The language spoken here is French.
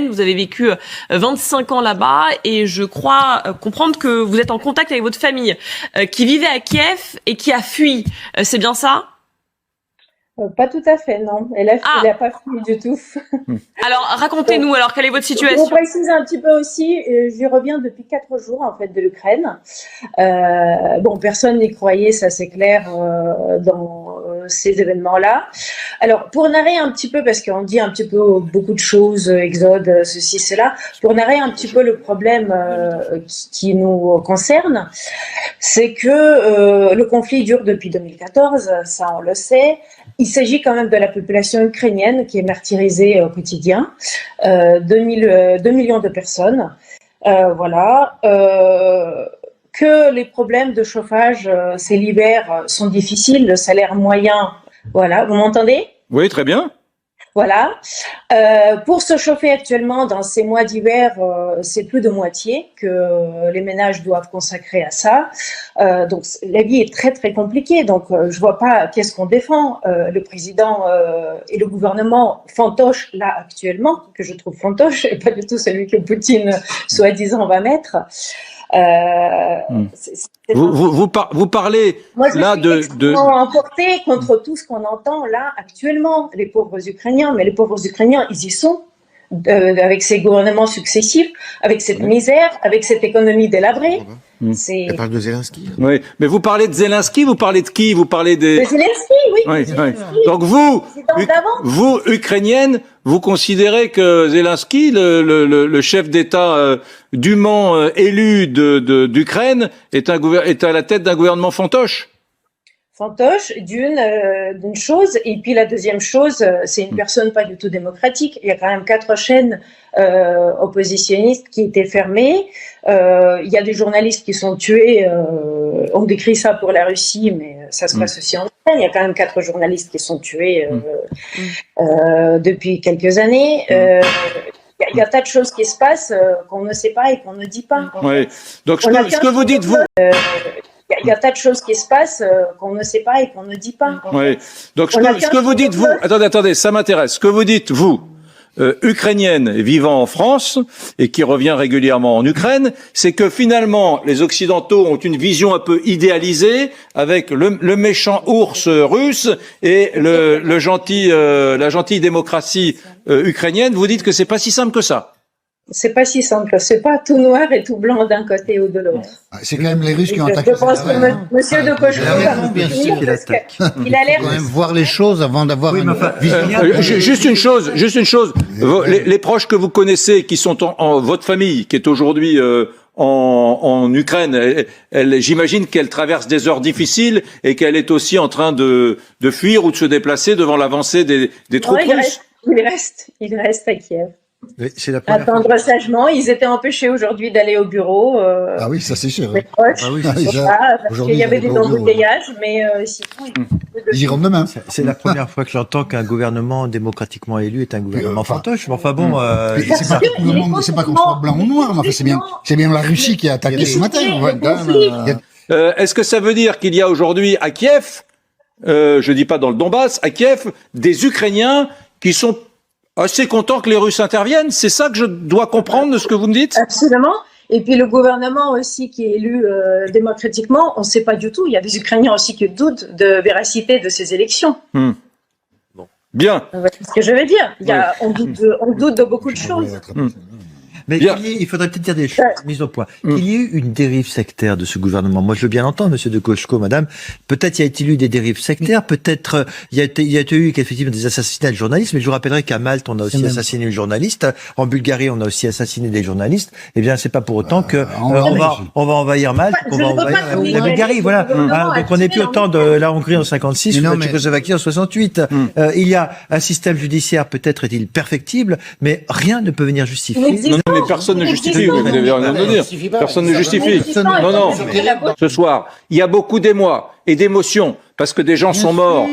Vous avez vécu 25 ans là-bas et je crois comprendre que vous êtes en contact avec votre famille qui vivait à Kiev et qui a fui. C'est bien ça ? Pas tout à fait, non. Elle a pas fui du tout. Alors, racontez-nous, quelle est votre situation ? Je précise un petit peu aussi, j'y reviens depuis 4 jours, en fait, de l'Ukraine. Personne n'y croyait, ça c'est clair, dans ces événements-là. Alors, pour narrer un petit peu, parce qu'on dit un petit peu beaucoup de choses, exode, ceci, cela, pour narrer un petit peu le problème qui nous concerne, c'est que le conflit dure depuis 2014, ça on le sait. Il s'agit quand même de la population ukrainienne qui est martyrisée au quotidien, 2 millions de personnes, que les problèmes de chauffage, c'est l'hiver, sont difficiles, le salaire moyen, voilà, vous m'entendez ? Oui, très bien. Voilà. Pour se chauffer actuellement dans ces mois d'hiver, c'est plus de moitié que les ménages doivent consacrer à ça. Donc la vie est très très compliquée. Donc je vois pas qu'est-ce qu'on défend. Le président et le gouvernement fantoche là actuellement, que je trouve fantoche, et pas du tout celui que Poutine soi-disant va mettre. Vous parlez là de emporté contre tout ce qu'on entend là actuellement, les pauvres Ukrainiens, mais les pauvres Ukrainiens, ils y sont, avec ces gouvernements successifs, avec cette misère, avec cette économie délabrée. Elle parle de Zelensky. Oui, mais vous parlez de Zelensky, vous parlez de qui ? Vous parlez de Zelensky, oui. Oui. Donc vous, Ukrainienne, vous considérez que Zelensky, le chef d'État dûment élu d'Ukraine, est à la tête d'un gouvernement fantoche ? Fantoche, d'une chose, et puis la deuxième chose, c'est une personne pas du tout démocratique. Il y a quand même 4 chaînes oppositionnistes qui étaient fermées. Il y a des journalistes qui sont tués. On décrit ça pour la Russie, mais ça se passe aussi en Ukraine. Il y a quand même 4 journalistes qui sont tués depuis quelques années. Il y a tas de choses qui se passent qu'on ne sait pas et qu'on ne dit pas. Oui. Donc ce que vous dites, vous... Il y a tas de choses qui se passent qu'on ne sait pas et qu'on ne dit pas. Oui. Donc ce que vous dites, vous... Attendez, ça m'intéresse. Ce que vous dites, vous, ukrainienne vivant en France et qui revient régulièrement en Ukraine, c'est que finalement, les Occidentaux ont une vision un peu idéalisée avec le méchant ours russe et la gentille démocratie ukrainienne. Vous dites que c'est pas si simple que ça. C'est pas si simple. C'est pas tout noir et tout blanc d'un côté ou de l'autre. C'est quand même les Russes qui ont attaqué. Je pense que Monsieur de Cochereau, il a l'air quand même voir les choses avant d'avoir une vision. Juste une chose. Les proches que vous connaissez, qui sont en votre famille, qui est aujourd'hui en Ukraine, j'imagine qu'elle traverse des heures difficiles et qu'elle est aussi en train de fuir ou de se déplacer devant l'avancée des troupes russes. Il reste à Kiev. C'est la première attendre fois. Sagement. Ils étaient empêchés aujourd'hui d'aller au bureau. Ah oui, ça c'est sûr. Proches, parce qu'il y avait des embouteillages, mais sinon... Ils iront demain. C'est la première fois que j'entends qu'un gouvernement démocratiquement élu est un gouvernement fantoche. Mais enfin bon... c'est pas qu'on soit blanc ou noir, mais c'est bien la Russie qui a attaqué ce matin. Est-ce que ça veut dire qu'il y a aujourd'hui à Kiev, je dis pas dans le Donbass, à Kiev, des Ukrainiens qui sont assez contents que les Russes interviennent? C'est ça que je dois comprendre de ce que vous me dites? Absolument. Et puis le gouvernement aussi qui est élu démocratiquement, on ne sait pas du tout. Il y a des Ukrainiens aussi qui doutent de véracité de ces élections. Bon. Bien. C'est ce que je veux dire. On doute de beaucoup de choses. Mais il faudrait peut-être dire des choses mises au point. Qu'il y ait eu une dérive sectaire de ce gouvernement. Moi, je veux bien l'entendre, monsieur de Kochko, madame. Peut-être y a-t-il eu des dérives sectaires. Peut-être il y a eu effectivement des assassinats de journalistes. Mais je vous rappellerai qu'à Malte, on a aussi assassiné une journaliste. En Bulgarie, on a aussi assassiné des journalistes. Eh bien, c'est pas pour autant que on va envahir Malte, qu'on va envahir la Bulgarie. Voilà. Donc on n'est plus au temps de la Hongrie en 56 ou de la Tchécoslovaquie en 68. Il y a un système judiciaire, peut-être est-il perfectible, mais rien ne peut venir justifier. Mais personne ne justifie, vous n'avez rien à dire. Personne ne justifie. Non. Ce soir, il y a beaucoup d'émoi et d'émotions parce que des gens sont morts